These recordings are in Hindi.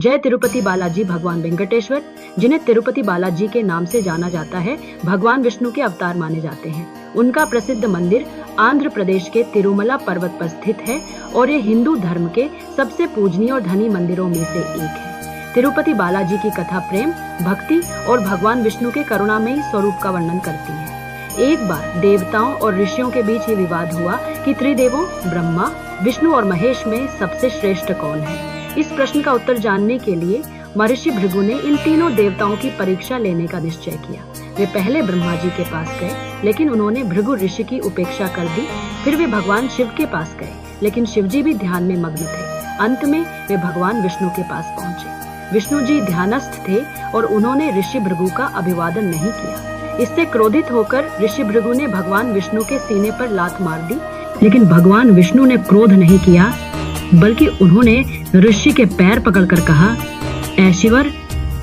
जय तिरुपति बालाजी भगवान वेंकटेश्वर, जिन्हें तिरुपति बालाजी के नाम से जाना जाता है, भगवान विष्णु के अवतार माने जाते हैं। उनका प्रसिद्ध मंदिर आंध्र प्रदेश के तिरुमला पर्वत पर स्थित है और ये हिंदू धर्म के सबसे पूजनीय और धनी मंदिरों में से एक है। तिरुपति बालाजी की कथा प्रेम, भक्ति और भगवान विष्णु के करुणामयी स्वरूप का वर्णन करती है। एक बार देवताओं और ऋषियों के बीच ये विवाद हुआ कि त्रिदेवों ब्रह्मा, विष्णु और महेश में सबसे श्रेष्ठ कौन है। इस प्रश्न का उत्तर जानने के लिए महर्षि भृगु ने इन तीनों देवताओं की परीक्षा लेने का निश्चय किया। वे पहले ब्रह्मा जी के पास गए, लेकिन उन्होंने भृगु ऋषि की उपेक्षा कर दी। फिर वे भगवान शिव के पास गए, लेकिन शिव जी भी ध्यान में मग्न थे। अंत में वे भगवान विष्णु के पास पहुँचे। विष्णु जी ध्यानस्थ थे और उन्होंने ऋषि भृगु का अभिवादन नहीं किया। इससे क्रोधित होकर ऋषि भृगु ने भगवान विष्णु के सीने पर लात मार दी, लेकिन भगवान विष्णु ने क्रोध नहीं किया, बल्कि उन्होंने ऋषि के पैर पकड़कर कहा, ऐश्वर,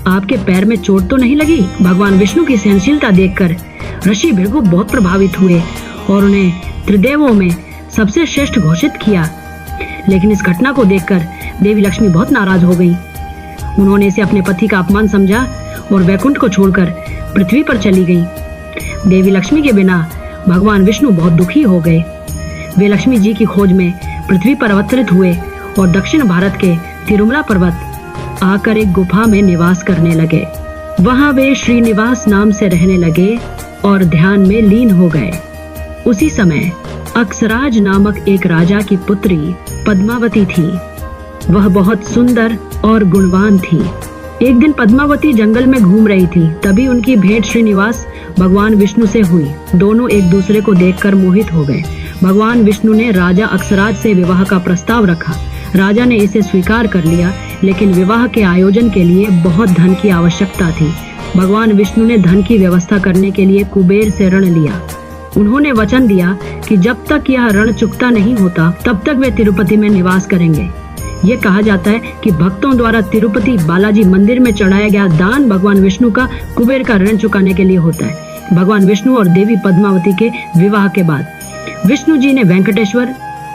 आपके पैर में चोट तो नहीं लगी? भगवान विष्णु की सहनशीलता देखकर ऋषि भृगु बहुत प्रभावित हुए और उन्हें त्रिदेवों में सबसे श्रेष्ठ घोषित किया। लेकिन इस घटना को देखकर देवी लक्ष्मी बहुत नाराज हो गई। उन्होंने इसे अपने पति का अपमान समझा और वैकुंठ को छोड़कर पृथ्वी पर चली गई। देवी लक्ष्मी के बिना भगवान विष्णु बहुत दुखी हो गए। वे लक्ष्मी जी की खोज में पृथ्वी पर अवतरित हुए और दक्षिण भारत के तिरुमला पर्वत आकर एक गुफा में निवास करने लगे। वहां वे श्रीनिवास नाम से रहने लगे और ध्यान में लीन हो गए। उसी समय अक्सराज नामक एक राजा की पुत्री पद्मावती थी। वह बहुत सुंदर और गुणवान थी। एक दिन पद्मावती जंगल में घूम रही थी, तभी उनकी भेंट श्रीनिवास भगवान विष्णु से हुई। दोनों एक दूसरे को देखकर मोहित हो गए। भगवान विष्णु ने राजा अक्सराज से विवाह का प्रस्ताव रखा। राजा ने इसे स्वीकार कर लिया, लेकिन विवाह के आयोजन के लिए बहुत धन की आवश्यकता थी। भगवान विष्णु ने धन की व्यवस्था करने के लिए कुबेर से ऋण लिया। उन्होंने वचन दिया कि जब तक यह ऋण चुकता नहीं होता, तब तक वे तिरुपति में निवास करेंगे। ये कहा जाता है कि भक्तों द्वारा तिरुपति बालाजी मंदिर में चढ़ाया गया दान भगवान विष्णु का कुबेर का ऋण चुकाने के लिए होता है। भगवान विष्णु और देवी पद्मावती के विवाह के बाद विष्णु जी ने वेंकटेश्वर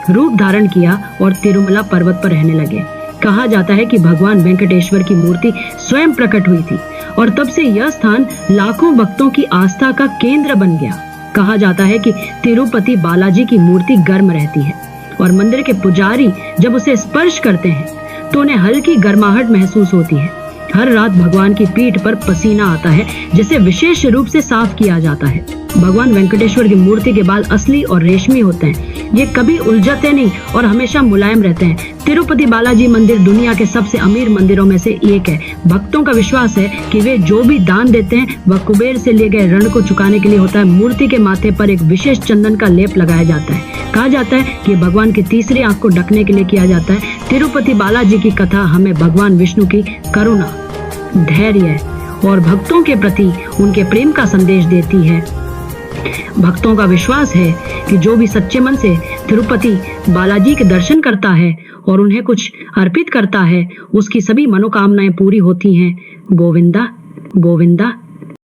रूप धारण किया और तिरुमला पर्वत पर रहने लगे। कहा जाता है कि भगवान वेंकटेश्वर की मूर्ति स्वयं प्रकट हुई थी और तब से यह स्थान लाखों भक्तों की आस्था का केंद्र बन गया। कहा जाता है कि तिरुपति बालाजी की मूर्ति गर्म रहती है और मंदिर के पुजारी जब उसे स्पर्श करते हैं तो उन्हें हल्की गर्माहट महसूस होती है। हर रात भगवान की पीठ पर पसीना आता है, जिसे विशेष रूप से साफ किया जाता है। भगवान वेंकटेश्वर की मूर्ति के बाल असली और रेशमी होते हैं। ये कभी उलझते नहीं और हमेशा मुलायम रहते हैं। तिरुपति बालाजी मंदिर दुनिया के सबसे अमीर मंदिरों में से एक है। भक्तों का विश्वास है कि वे जो भी दान देते हैं वह कुबेर से लिए गए ऋण को चुकाने के लिए होता है। मूर्ति के माथे पर एक विशेष चंदन का लेप लगाया जाता है। कहा जाता है कि भगवान की तीसरी आंख को ढकने के लिए किया जाता है। तिरुपति बालाजी की कथा हमें भगवान विष्णु की करुणा, धैर्य और भक्तों के प्रति उनके प्रेम का संदेश देती है। भक्तों का विश्वास है कि जो भी सच्चे मन से तिरुपति बालाजी के दर्शन करता है और उन्हें कुछ अर्पित करता है, उसकी सभी मनोकामनाएं पूरी होती हैं। गोविंदा गोविंदा।